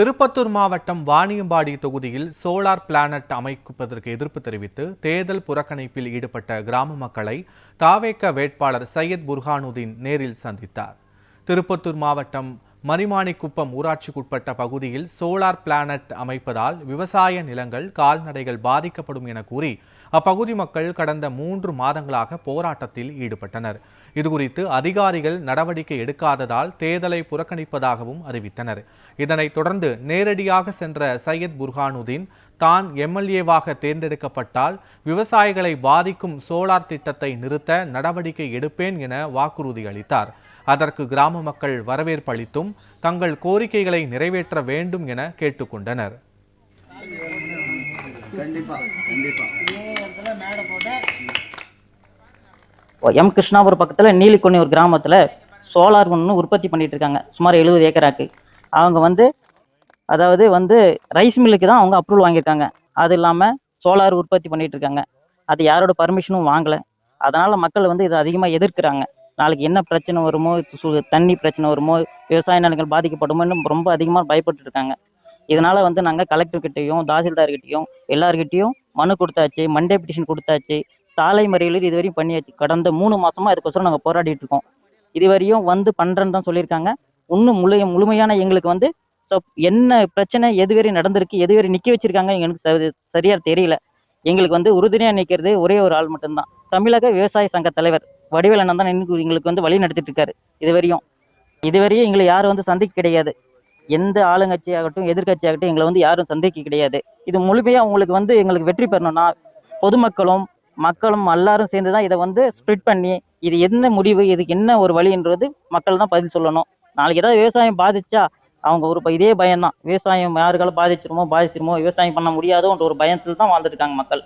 திருப்பத்தூர் மாவட்டம் வாணியம்பாடி தொகுதியில் solar planet அமைப்பதற்கு எதிர்ப்பு தெரிவித்து தேர்தல் புறக்கணிப்பில் ஈடுபட்ட கிராம மக்களை தாவேக வேட்பாளர் சையத் புர்ஹானுதீன் நேரில் சந்தித்தார். திருப்பத்தூர் மாவட்டம் மணிமாணிக்குப்பம் ஊராட்சிக்குட்பட்ட பகுதியில் சோலார் பிளானட் அமைப்பதால் விவசாய நிலங்கள், கால்நடைகள் பாதிக்கப்படும் என கூறி அப்பகுதி மக்கள் கடந்த 3 மாதங்களாக போராட்டத்தில் ஈடுபட்டனர். இதுகுறித்து அதிகாரிகள் நடவடிக்கை எடுக்காததால் தேர்தலை புறக்கணிப்பதாகவும் அறிவித்தனர். இதனைத் தொடர்ந்து நேரடியாக சென்ற சையத் புர்ஹானுதீன் தான் எம்எல்ஏவாக தேர்ந்தெடுக்கப்பட்டால் விவசாயிகளை பாதிக்கும் சோலார் திட்டத்தை நிறுத்த நடவடிக்கை எடுப்பேன் என வாக்குறுதி அளித்தார். அதற்கு கிராம மக்கள் வரவேற்பு அளித்தும் தங்கள் கோரிக்கைகளை நிறைவேற்ற வேண்டும் என கேட்டுக்கொண்டனர். எம் கிருஷ்ணாபுரம் பக்கத்தில் நீலிக்கொன்னி ஒரு கிராமத்தில் சோலார் ஒன்று உற்பத்தி பண்ணிட்டு இருக்காங்க. சுமார் 70 ஏக்கராக்கு. அவங்க அதாவது ரைஸ் மில்லுக்கு தான் அவங்க அப்ரூவல் வாங்கியிருக்காங்க. அது இல்லாமல் சோலார் உற்பத்தி பண்ணிட்டு இருக்காங்க. அது யாரோட பர்மிஷனும் வாங்கலை. அதனால மக்கள் இதை அதிகமாக எதிர்க்கிறாங்க. நாளைக்கு என்ன பிரச்சனை வருமோ, தண்ணி பிரச்சனை வருமோ, விவசாய நிலங்கள் பாதிக்கப்படுமோன்னு ரொம்ப அதிகமாக பயப்பட்டு இருக்காங்க. இதனால நாங்கள் கலெக்டர்கிட்டையும் தாசில்தார்கிட்டையும் எல்லார்கிட்டையும் மனு கொடுத்தாச்சு, மண்டே பிட்டிஷன் கொடுத்தாச்சு, சாலை மறியல் இதுவரையும் பண்ணியாச்சு. கடந்த 3 மாசமா அதுக்கோசரம் நாங்கள் போராடிட்டு இருக்கோம். இதுவரையும் பண்றேன்னு தான் சொல்லியிருக்காங்க. இன்னும் முழுமையான எங்களுக்கு என்ன பிரச்சனை எதுவரை நடந்திருக்கு, எதுவரை நிக்க வச்சிருக்காங்க எங்களுக்கு சரியா தெரியல. எங்களுக்கு உறுதுணையா நிற்கிறது ஒரே ஒரு ஆள் மட்டும்தான். தமிழக விவசாய சங்க தலைவர் வடிவேல் அண்ணன் தான் எங்களுக்கு வழி நடத்திட்டு இருக்காரு. இதுவரையும் எங்களை யாரும் சந்திக்க கிடையாது. எந்த ஆளுங்கட்சி ஆகட்டும் எதிர்கட்சி ஆகட்டும் எங்களை யாரும் சந்திக்க கிடையாது. இது முழுமையா உங்களுக்கு எங்களுக்கு வெற்றி பெறணும்னா பொதுமக்களும் மக்களும் எல்லாரும் சேர்ந்துதான் இதை ஸ்ப்ரிட் பண்ணி இது என்ன முடிவு, இதுக்கு என்ன ஒரு வழின்றது மக்கள் தான் பதில் சொல்லணும். நாளைக்கு ஏதாவது விவசாயம் பாதிச்சா அவங்க இதே பயம்தான். விவசாயம் யாருக்காலும் பாதிச்சிருமோ விவசாயம் பண்ண முடியாதோன்ற ஒரு பயத்தில் தான் வாழ்ந்துட்டு இருக்காங்க மக்கள்.